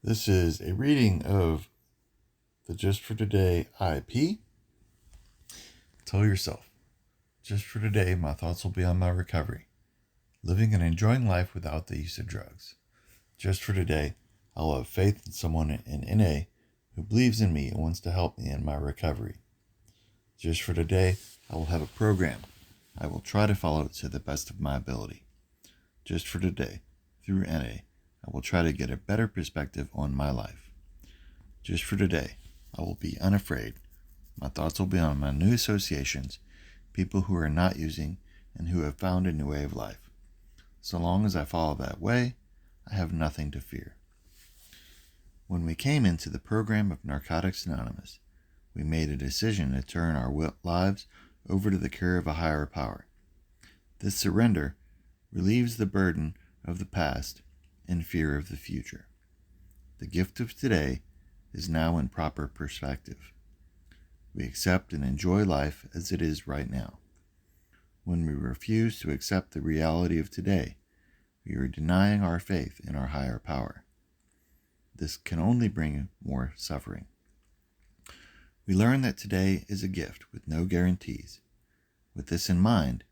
This is a reading of the Just for Today IP. Tell yourself, just for today, my thoughts will be on my recovery, living and enjoying life without the use of drugs. Just for today, I will have faith in someone in NA who believes in me and wants to help me in my recovery. Just for today, I will have a program. I will try to follow it to the best of my ability. Just for today, through NA, I will try to get a better perspective on my life. Just for today, I will be unafraid. My thoughts will be on my new associations, people who are not using and who have found a new way of life. So long as I follow that way, I have nothing to fear. When we came into the program of Narcotics Anonymous, we made a decision to turn our lives over to the care of a higher power. This surrender relieves the burden of the past and fear of the future. The gift of today is now in proper perspective. We accept and enjoy life as it is right now. When we refuse to accept the reality of today, we are denying our faith in our higher power. This can only bring more suffering. We learn that today is a gift with no guarantees. With this in mind,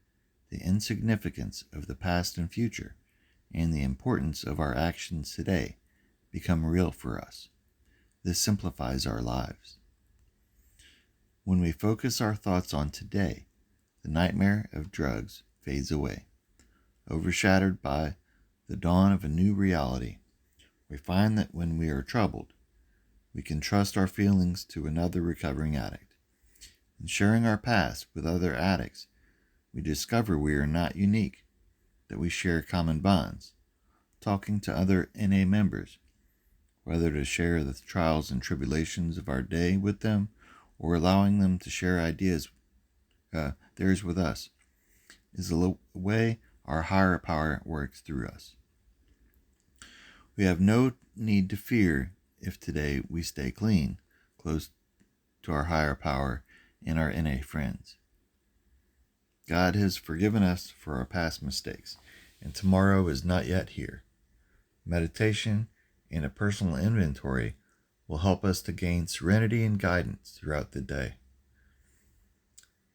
the insignificance of the past and future and the importance of our actions today become real for us. This simplifies our lives. When we focus our thoughts on today, the nightmare of drugs fades away. Overshadowed by the dawn of a new reality, we find that when we are troubled, we can trust our feelings to another recovering addict. In sharing our past with other addicts, we discover we are not unique, that we share common bonds. Talking to other NA members, whether to share the trials and tribulations of our day with them or allowing them to share theirs with us, is the way our higher power works through us. We have no need to fear if today we stay clean, close to our higher power and our NA friends. God has forgiven us for our past mistakes, and tomorrow is not yet here. Meditation and a personal inventory will help us to gain serenity and guidance throughout the day.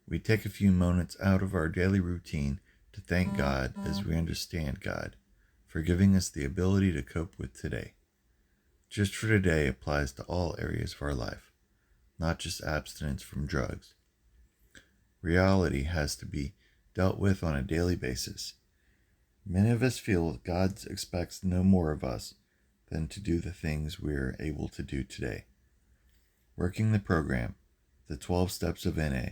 We take a few moments out of our daily routine to thank God as we understand God for giving us the ability to cope with today. Just for today applies to all areas of our life, not just abstinence from drugs. Reality has to be dealt with on a daily basis. Many of us feel that God expects no more of us than to do the things we are able to do today. Working the program, the 12 Steps of NA,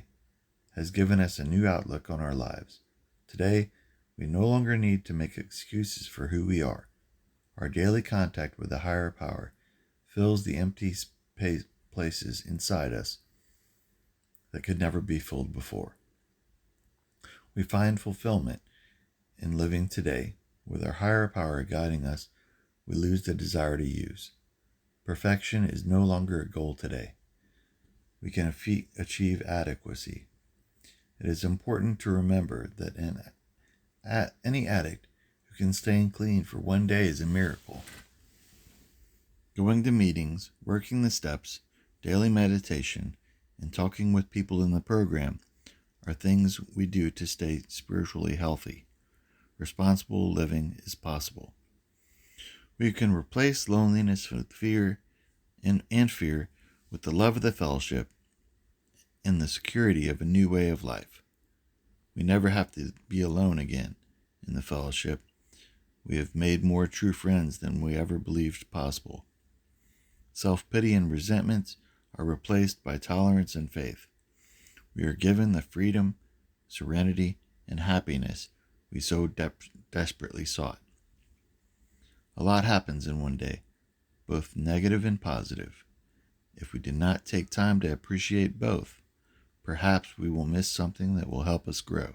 has given us a new outlook on our lives. Today, we no longer need to make excuses for who we are. Our daily contact with the higher power fills the empty places inside us that could never be filled before. We find fulfillment in living today. With our higher power guiding us, we lose the desire to use. Perfection is no longer a goal today. We can achieve adequacy. It is important to remember that any addict who can stay clean for one day is a miracle. Going to meetings, working the steps, daily meditation, and talking with people in the program are things we do to stay spiritually healthy. Responsible living is possible. We can replace loneliness with fear and fear with the love of the fellowship and the security of a new way of life. We never have to be alone again in the fellowship. We have made more true friends than we ever believed possible. Self-pity and resentments are replaced by tolerance and faith. We are given the freedom, serenity, and happiness we so desperately sought. A lot happens in one day, both negative and positive. If we do not take time to appreciate both, perhaps we will miss something that will help us grow.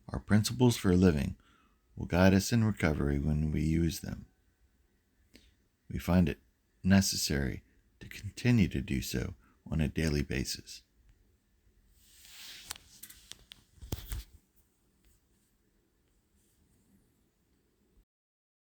Our principles for living will guide us in recovery when we use them. We find it necessary to continue to do so on a daily basis.